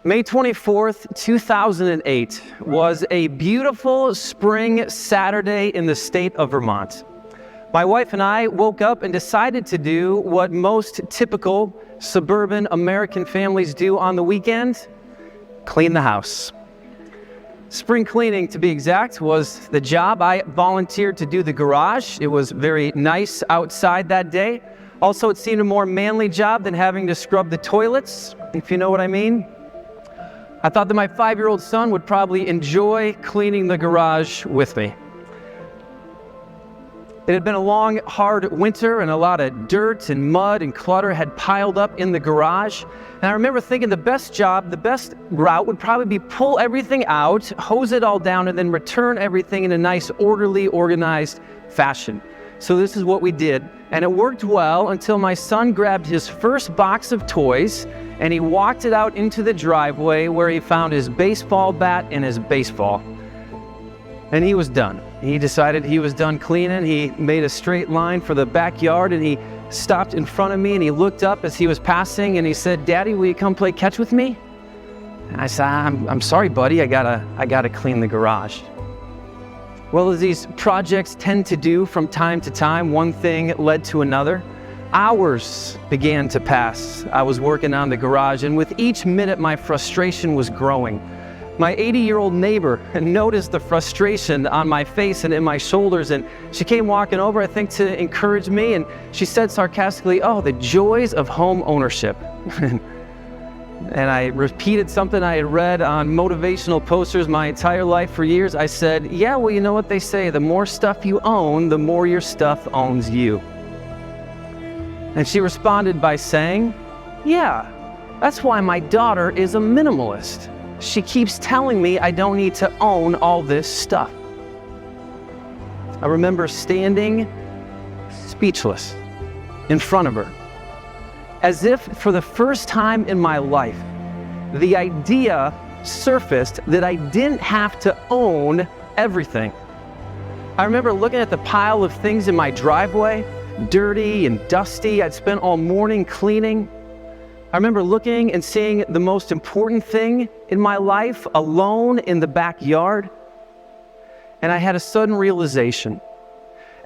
May 24th, 2008 was a beautiful spring Saturday in the state of Vermont. My wife and I woke up and decided to do what most typical suburban American families do on the weekend: clean the house. Spring cleaning, to be exact, was the job. I volunteered to do the garage. It was very nice outside that day. Also, it seemed a more manly job than having to scrub the toilets, if you know what I mean. I thought that my 5-year-old son would probably enjoy cleaning the garage with me. It had been a long, hard winter, and a lot of dirt and mud and clutter had piled up in the garage. And I remember thinking the best route would probably be pull everything out, hose it all down, and then return everything in a nice, orderly, organized fashion. So this is what we did. And it worked well until my son grabbed his first box of toys and he walked it out into the driveway where he found his baseball bat and his baseball. And he was done. He decided he was done cleaning. He made a straight line for the backyard and he stopped in front of me and he looked up as he was passing and he said, "Daddy, will you come play catch with me?" And I said, I'm sorry, buddy, I gotta clean the garage. Well, as these projects tend to do from time to time, one thing led to another. Hours began to pass. I was working on the garage, and with each minute, my frustration was growing. My 80-year-old neighbor noticed the frustration on my face and in my shoulders, and she came walking over, I think, to encourage me, and she said sarcastically, "Oh, the joys of home ownership." And I repeated something I had read on motivational posters my entire life for years. I said, "Yeah, well, you know what they say, the more stuff you own, the more your stuff owns you." And she responded by saying, "Yeah, that's why my daughter is a minimalist. She keeps telling me I don't need to own all this stuff." I remember standing speechless in front of her, as if for the first time in my life, the idea surfaced that I didn't have to own everything. I remember looking at the pile of things in my driveway, dirty and dusty. I'd spent all morning cleaning. I remember looking and seeing the most important thing in my life alone in the backyard. And I had a sudden realization.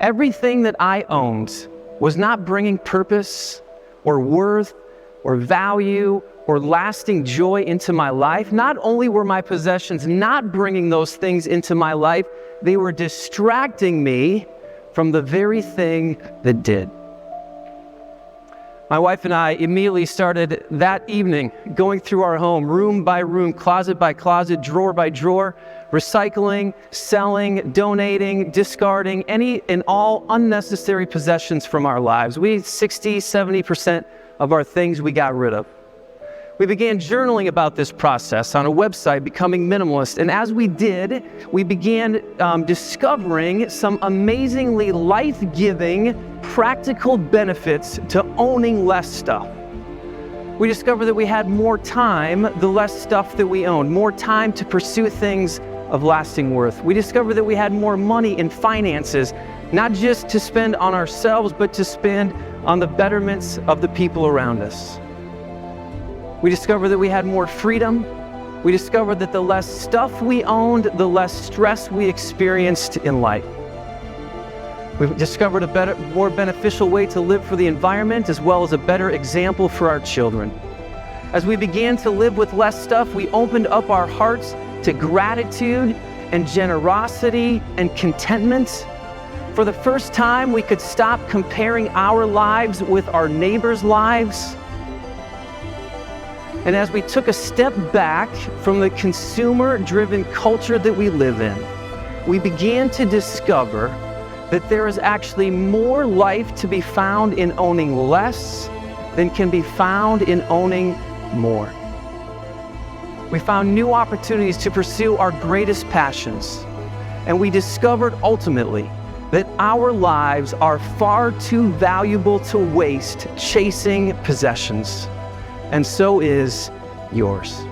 Everything that I owned was not bringing purpose or worth or value or lasting joy into my life. Not only were my possessions not bringing those things into my life, they were distracting me from the very thing that did. My wife and I immediately started that evening going through our home, room by room, closet by closet, drawer by drawer, recycling, selling, donating, discarding any and all unnecessary possessions from our lives. 60-70% of our things we got rid of. We began journaling about this process on a website, Becoming Minimalist, and as we did, we began discovering some amazingly life-giving, practical benefits to owning less stuff. We discovered that we had more time the less stuff that we owned, more time to pursue things of lasting worth. We discovered that we had more money in finances, not just to spend on ourselves, but to spend on the betterments of the people around us. We discovered that we had more freedom. We discovered that the less stuff we owned, the less stress we experienced in life. We discovered a more beneficial way to live for the environment, as well as a better example for our children. As we began to live with less stuff, we opened up our hearts to gratitude and generosity and contentment. For the first time, we could stop comparing our lives with our neighbors' lives. And as we took a step back from the consumer-driven culture that we live in, we began to discover that there is actually more life to be found in owning less than can be found in owning more. We found new opportunities to pursue our greatest passions, and we discovered ultimately that our lives are far too valuable to waste chasing possessions. And so is yours.